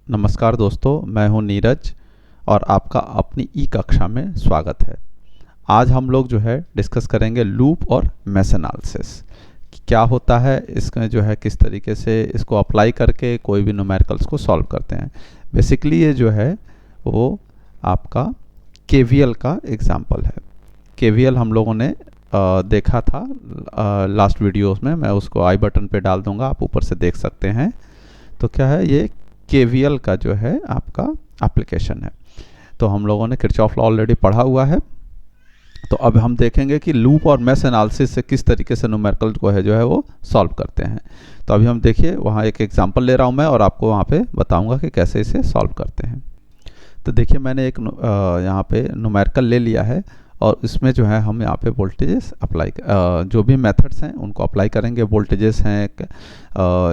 नमस्कार दोस्तों, मैं हूं नीरज और आपका अपनी ई कक्षा में स्वागत है। आज हम लोग जो है डिस्कस करेंगे लूप और मेश एनालिसिस। क्या होता है इसमें, जो है किस तरीके से इसको अप्लाई करके कोई भी न्यूमेरिकल्स को सॉल्व करते हैं। बेसिकली ये जो है वो आपका केवीएल का एग्जाम्पल है। केवीएल हम लोगों ने देखा था लास्ट वीडियोस में। मैं उसको आई बटन पे डाल दूंगा, आप ऊपर से देख सकते हैं। तो क्या है, ये केवीएल का जो है आपका एप्लीकेशन है। तो हम लोगों ने किरचॉफ लॉ ऑलरेडी पढ़ा हुआ है। तो अब हम देखेंगे कि लूप और मेश एनालिसिस से किस तरीके से न्यूमेरिकल को है जो है वो सॉल्व करते हैं। तो अभी हम देखिए, वहाँ एक एग्जांपल ले रहा हूँ मैं और आपको वहाँ पे बताऊँगा कि कैसे इसे सॉल्व करते हैं। तो देखिए, मैंने एक यहाँ पे न्यूमेरिकल ले लिया है और इसमें जो है हम यहाँ पे वोल्टेजेस अप्लाई जो भी मेथड्स हैं उनको अप्लाई करेंगे। वोल्टेजेस हैं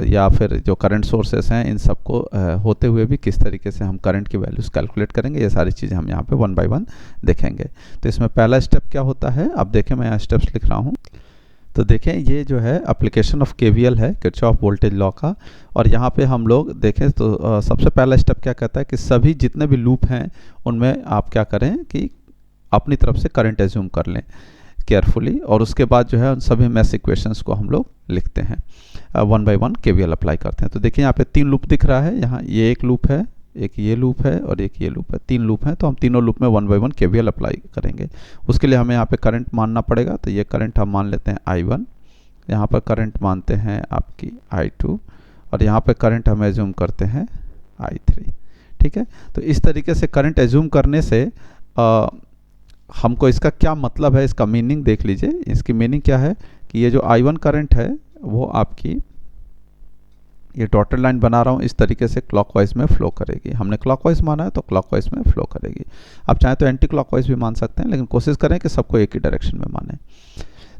या फिर जो करंट सोर्सेस हैं, इन सबको होते हुए भी किस तरीके से हम करंट की वैल्यूज़ कैलकुलेट करेंगे, ये सारी चीज़ें हम यहाँ पे वन बाय वन देखेंगे। तो इसमें पहला स्टेप क्या होता है, अब देखें मैं यहाँ स्टेप्स लिख रहा हूँ। तो देखें, ये जो है एप्लीकेशन ऑफ केवीएल है, किरचॉफ वोल्टेज लॉ का। और यहाँ पे हम लोग देखें तो सबसे पहला स्टेप क्या कहता है कि सभी जितने भी लूप हैं उनमें आप क्या करें कि अपनी तरफ से करंट एज्यूम कर लें केयरफुली, और उसके बाद जो है उन सभी मेश इक्वेशंस को हम लोग लिखते हैं, one by one KVL apply करते हैं। तो देखिए, यहाँ पे 3 लूप दिख रहा है। यहाँ ये एक लूप है, एक ये लूप है और एक ये लूप है। 3 लूप हैं, तो हम तीनों लूप में one by one KVL apply करेंगे। उसके लिए हमें यहाँ पे करंट मानना पड़ेगा। तो ये करंट हम मान लेते हैं I1, यहाँ पर करंट मानते हैं आपकी I2 और यहाँ पे करंट हम एज्यूम करते हैं I3। ठीक है, तो इस तरीके से करंट एज्यूम करने से हमको इसका क्या मतलब है, इसका मीनिंग देख लीजिए। इसकी मीनिंग क्या है कि ये जो I1 करंट है वो आपकी, ये डॉटेड लाइन बना रहा हूँ, इस तरीके से क्लॉकवाइज में फ्लो करेगी। हमने क्लॉकवाइज माना है तो क्लॉकवाइज में फ्लो करेगी। आप चाहें तो एंटी क्लॉकवाइज भी मान सकते हैं, लेकिन कोशिश करें कि सबको एक ही डायरेक्शन में माने।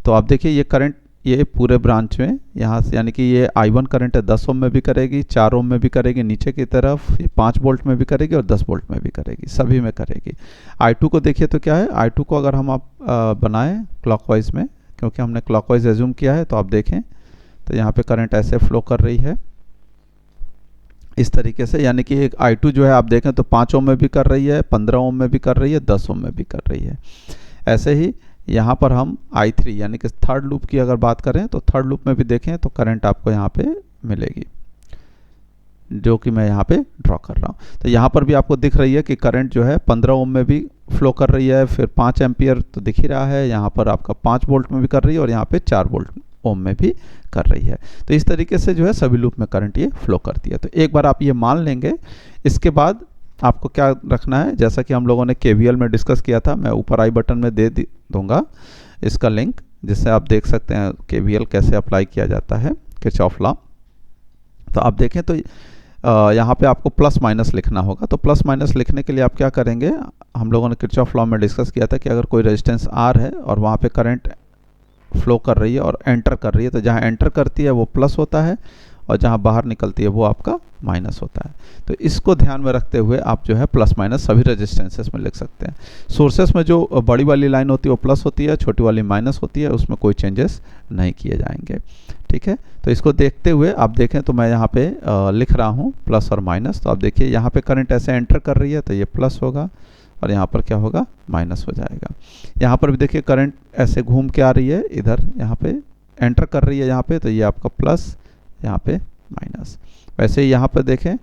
तो आप देखिए, ये करंट ये पूरे ब्रांच में यहाँ से, यानी कि ये I1 करंट है 10 ओम में भी करेगी, 4 ओम में भी करेगी नीचे की तरफ, ये 5 वोल्ट में भी करेगी और 10 वोल्ट में भी करेगी, सभी में करेगी। I2 को देखिए तो क्या है, I2 को अगर हम आप बनाएं क्लॉकवाइज में, क्योंकि हमने क्लॉकवाइज एज्यूम किया है, तो आप देखें तो यहाँ पे करंट ऐसे फ्लो कर रही है इस तरीके से। यानी कि एक I2 जो है आप देखें तो 5 ओम में भी कर रही है, 15 ओम में भी कर रही है, 10 ओम में भी कर रही है। ऐसे ही यहाँ पर हम I3 यानी कि थर्ड लूप की अगर बात करें तो थर्ड लूप में भी देखें तो करंट आपको यहाँ पे मिलेगी, जो कि मैं यहाँ पे ड्रॉ कर रहा हूँ। तो यहाँ पर भी आपको दिख रही है कि करंट जो है 15 ओम में भी फ्लो कर रही है, फिर 5 एम्पियर तो दिख ही रहा है, यहाँ पर आपका 5 वोल्ट में भी कर रही है और यहाँ पे 4 वोल्ट ओम में भी कर रही है। तो इस तरीके से जो है सभी लूप में करंट ये फ्लो करती है। तो एक बार आप ये मान लेंगे, इसके बाद आपको क्या रखना है, जैसा कि हम लोगों ने केवीएल में डिस्कस किया था, मैं ऊपर आई बटन में दे दूंगा इसका लिंक, जिससे आप देख सकते हैं केवीएल कैसे अप्लाई किया जाता है, किरचॉफ लॉ। तो आप देखें तो यहाँ पे आपको प्लस माइनस लिखना होगा। तो प्लस माइनस लिखने के लिए आप क्या करेंगे, हम लोगों ने किरचॉफ लॉ में डिस्कस किया था कि अगर कोई रेजिस्टेंस R है और वहाँ पे करंट फ्लो कर रही है और एंटर कर रही है, तो जहाँ एंटर करती है वो प्लस होता है और जहाँ बाहर निकलती है वो आपका माइनस होता है। तो इसको ध्यान में रखते हुए आप जो है प्लस माइनस सभी रेजिस्टेंसेस में लिख सकते हैं। सोर्सेस में जो बड़ी वाली लाइन होती है वो प्लस होती है, छोटी वाली माइनस होती है, उसमें कोई चेंजेस नहीं किए जाएंगे। ठीक है, तो इसको देखते हुए आप देखें तो मैं यहाँ पे लिख रहा हूँ प्लस और माइनस। तो आप देखिए, यहाँ पे करंट ऐसे एंटर कर रही है तो ये प्लस होगा और यहाँ पर क्या होगा, माइनस हो जाएगा। यहाँ पर भी देखिए करंट ऐसे घूम के आ रही है इधर, यहाँ पे एंटर कर रही है यहाँ पे, तो ये आपका प्लस, यहाँ पे माइनस। वैसे ही यहाँ पर देखें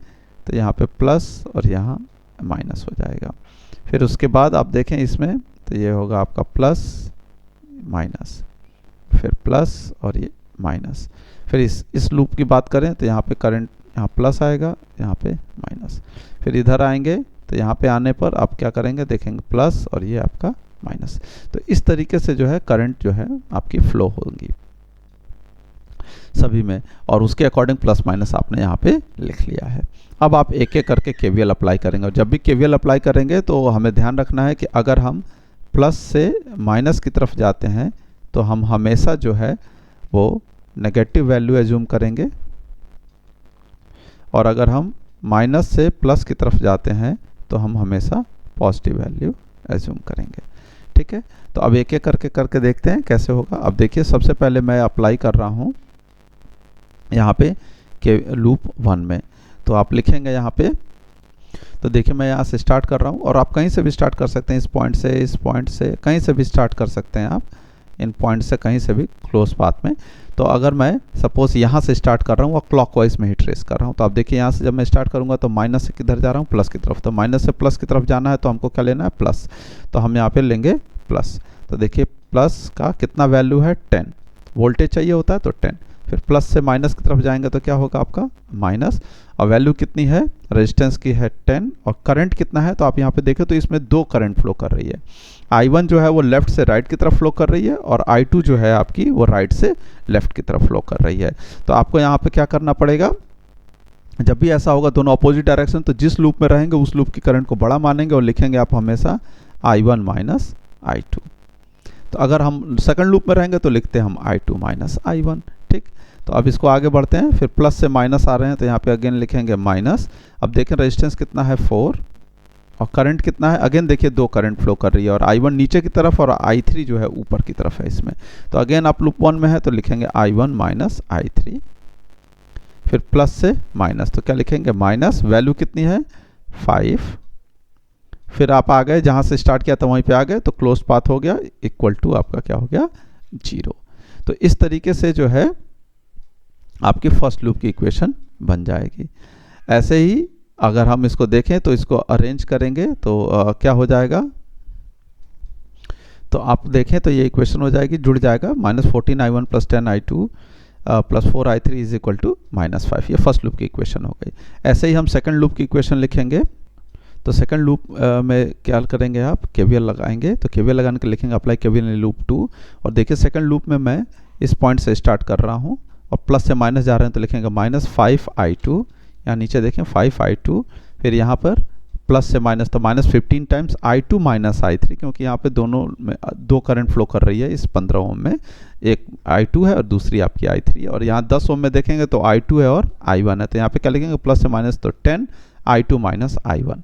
तो यहाँ पे प्लस और यहाँ माइनस हो जाएगा। फिर उसके बाद आप देखें इसमें तो ये होगा आपका प्लस माइनस, फिर प्लस और ये माइनस। फिर इस लूप की बात करें तो यहाँ पे करंट यहाँ प्लस आएगा, यहाँ पे माइनस। फिर इधर आएंगे तो यहाँ पे आने पर आप क्या करेंगे, देखेंगे प्लस और ये आपका माइनस। तो इस तरीके से जो है करंट जो है आपकी फ्लो होगी सभी में, और उसके अकॉर्डिंग प्लस माइनस आपने यहाँ पे लिख लिया है। अब आप एक एक करके केवीएल अप्लाई करेंगे, और जब भी केवीएल अप्लाई करेंगे तो हमें ध्यान रखना है कि अगर हम प्लस से माइनस की तरफ जाते हैं तो हम हमेशा जो है वो नेगेटिव वैल्यू एज्यूम करेंगे, और अगर हम माइनस से प्लस की तरफ जाते हैं तो हम हमेशा पॉजिटिव वैल्यू एज्यूम करेंगे। ठीक है, तो अब एक एक करके देखते हैं कैसे होगा। अब देखिए, सबसे पहले मैं अप्लाई कर रहा हूँ यहाँ पे के लूप 1 में। तो आप लिखेंगे यहाँ पे तो देखिए मैं यहाँ से स्टार्ट कर रहा हूँ, और आप कहीं से भी स्टार्ट कर सकते हैं, इस पॉइंट से कहीं से भी स्टार्ट कर सकते हैं आप, इन पॉइंट से कहीं से भी क्लोज पाथ में। तो अगर मैं सपोज यहाँ से स्टार्ट कर रहा हूँ और क्लॉकवाइज में ही ट्रेस कर रहा हूँ, तो आप देखिए यहाँ से जब मैं स्टार्ट करूँगा तो माइनस से किधर जा रहा हूँ, प्लस की तरफ। तो माइनस से प्लस की तरफ जाना है तो हमको क्या लेना है, प्लस। तो हम यहाँ पे लेंगे प्लस। तो देखिए प्लस का कितना वैल्यू है, 10 वोल्टेज चाहिए होता है तो 10। फिर प्लस से माइनस की तरफ जाएंगे तो क्या होगा आपका, माइनस। और वैल्यू कितनी है, रेजिस्टेंस की है 10, और करंट कितना है, तो आप यहाँ पे देखें तो इसमें 2 करंट फ्लो कर रही है। I1 जो है वो लेफ्ट से राइट की तरफ फ्लो कर रही है, और I2 जो है आपकी वो राइट से लेफ्ट की तरफ फ्लो कर रही है। तो आपको यहाँ पे क्या करना पड़ेगा, जब भी ऐसा होगा दोनों अपोजिट डायरेक्शन, तो जिस लूप में रहेंगे उस लूप की करंट को बड़ा मानेंगे और लिखेंगे आप हमेशा I1 माइनस I2। तो अगर हम सेकंड लूप में रहेंगे तो लिखते हैं हम I2 माइनस I1, ठीक। तो अब इसको आगे बढ़ते हैं, फिर प्लस से माइनस आ रहे हैं तो यहाँ पे अगेन लिखेंगे माइनस। अब देखें रेजिस्टेंस कितना है 4, और करंट कितना है, अगेन देखिए 2 करंट फ्लो कर रही है, और I1 नीचे की तरफ और I3 जो है ऊपर की तरफ है इसमें। तो अगेन आप लूप 1 में है तो लिखेंगे I1 माइनस I3, फिर प्लस से माइनस, तो क्या लिखेंगे माइनस, वैल्यू कितनी है 5, फिर आप आ गए जहाँ से स्टार्ट किया था वहीं पे आ गए, तो क्लोज पाथ हो गया, इक्वल टू आपका क्या हो गया 0। तो इस तरीके से जो है आपकी फर्स्ट लूप की इक्वेशन बन जाएगी। ऐसे ही अगर हम इसको देखें तो इसको अरेंज करेंगे तो क्या हो जाएगा, तो आप देखें तो ये इक्वेशन हो जाएगी, जुड़ जाएगा -14I1 plus 10I2 plus 4I3 is equal to -5। ये फर्स्ट लूप की इक्वेशन हो गई। ऐसे ही हम सेकंड लूप की इक्वेशन लिखेंगे। तो सेकंड लूप में क्या करेंगे आप, KVL लगाएंगे। तो KVL लगाने के लिखेंगे अप्लाई KVL इन लूप 2, और देखिए सेकंड लूप में मैं इस पॉइंट से स्टार्ट कर रहा हूँ और प्लस से माइनस जा रहे हैं तो लिखेंगे -5I2, यहाँ नीचे देखें 5I2, फिर यहाँ पर प्लस से माइनस तो -15 टाइम्स I2 माइनस I3, क्योंकि यहाँ पे दोनों में 2 करंट फ्लो कर रही है इस 15 ओम में, एक I2 है और दूसरी आपकी I3 है। और यहाँ 10 ओम में देखेंगे तो I2 है और I1 है, तो यहाँ पे क्या लिखेंगे प्लस से माइनस तो 10 I2 माइनस I1।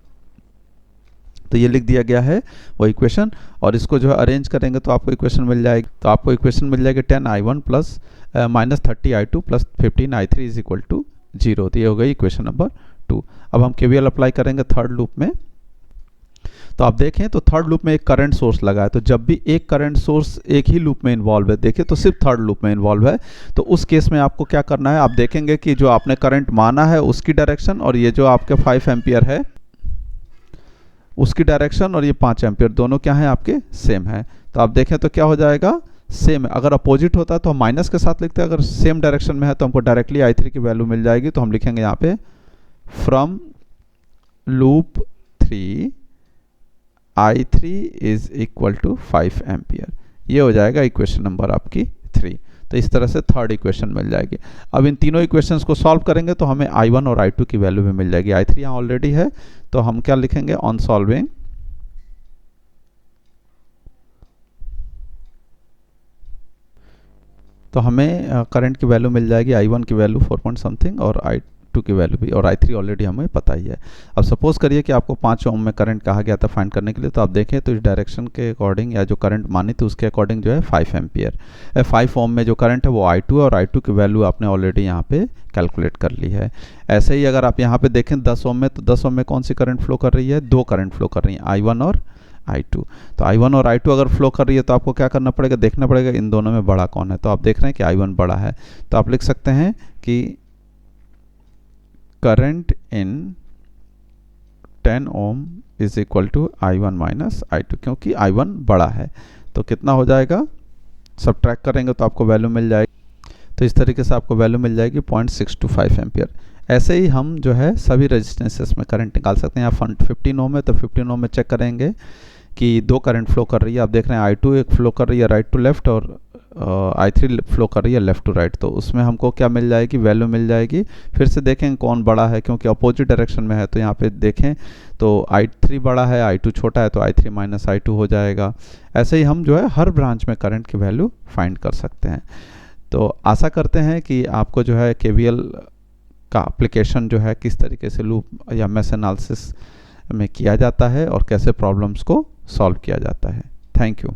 तो ये लिख दिया गया है वो इक्वेशन, और इसको जो है अरेंज करेंगे तो आपको इक्वेशन मिल जाएगी। तो आपको इक्वेशन मिल जाएगी 10I1 plus -30I2 plus 15I3 is equal to 0। तो ये हो गई इक्वेशन नंबर 2। अब हम KVL अप्लाई करेंगे थर्ड लूप में। तो आप देखें तो थर्ड लूप में एक करंट सोर्स लगा है, तो जब भी एक करंट सोर्स एक ही लूप में इन्वॉल्व है, देखिए तो सिर्फ थर्ड लूप में इन्वॉल्व है, तो उस केस में आपको क्या करना है, आप देखेंगे कि जो आपने करंट माना है उसकी डायरेक्शन, और ये जो आपके 5 एम्पियर है उसकी डायरेक्शन, और ये 5 एम्पियर दोनों क्या है आपके सेम है। तो आप देखें तो क्या हो जाएगा, सेम है। अगर अपोजिट होता है तो हम माइनस के साथ लिखते हैं, अगर सेम डायरेक्शन में है तो हमको डायरेक्टली I3 की वैल्यू मिल जाएगी। तो हम लिखेंगे यहाँ पे from loop 3 I3 is equal to 5 ampere. ये हो जाएगा इक्वेशन नंबर आपकी 3। तो इस तरह से थर्ड इक्वेशन मिल जाएगी। अब इन तीनों इक्वेशंस को सॉल्व करेंगे तो हमें I1 और I2 की वैल्यू भी मिल जाएगी। I3 यहाँ ऑलरेडी है, तो हम क्या लिखेंगे ऑन सॉल्विंग, तो हमें करंट की वैल्यू मिल जाएगी I1 की वैल्यू 4 पॉइंट समथिंग और I2 की वैल्यू भी, और I3 ऑलरेडी हमें पता ही है। अब सपोज करिए कि आपको 5 ओम में करंट कहा गया था फाइंड करने के लिए, तो आप देखें तो इस डायरेक्शन के अकॉर्डिंग या जो करंट मानी थी उसके अकॉर्डिंग जो है 5 एम्पियर 5 ओम में जो करंट है वो I2 है, और I2 की वैल्यू आपने ऑलरेडी यहाँ पे कैलकुलेट कर ली है। ऐसे ही अगर आप यहाँ पे देखें 10 ओम में, तो 10 ओम में कौन सी करंट फ्लो कर रही है, 2 करंट फ्लो कर रही है, I1 और I2। तो I1 और I2 अगर फ्लो कर रही है तो आपको क्या करना पड़ेगा, देखना पड़ेगा इन दोनों में बड़ा कौन है। तो आप देख रहे हैं कि I1 बड़ा है, तो आप लिख सकते हैं कि current in 10 ohm is equal to I1 minus I2, क्योंकि I1 बड़ा है। तो कितना हो जाएगा, सब्ट्रैक्ट करेंगे तो आपको वैल्यू मिल जाएगी। तो इस तरीके से आपको वैल्यू मिल जाएगी 0.625 एम्पियर। ऐसे ही हम जो है सभी रेजिस्टेंसेस में करंट निकाल सकते हैं। यहाँ 15 ओम है तो 15 ओम में चेक करेंगे कि 2 करंट फ्लो कर रही है। आप देख रहे हैं I2 एक फ्लो कर रही है राइट टू लेफ्ट, और I3 फ्लो कर रही है लेफ्ट टू राइट। तो उसमें हमको क्या मिल जाएगी, वैल्यू मिल जाएगी। फिर से देखें कौन बड़ा है, क्योंकि अपोजिट डायरेक्शन में है, तो यहाँ पे देखें तो I3 बड़ा है, I2 छोटा है, तो I3 माइनस I2 हो जाएगा। ऐसे ही हम जो है हर ब्रांच में करंट की वैल्यू फाइंड कर सकते हैं। तो आशा करते हैं कि आपको जो है KVL का एप्लीकेशन जो है किस तरीके से लूप या मेश एनालिसिस में किया जाता है और कैसे प्रॉब्लम्स को सॉल्व किया जाता है। Thank you.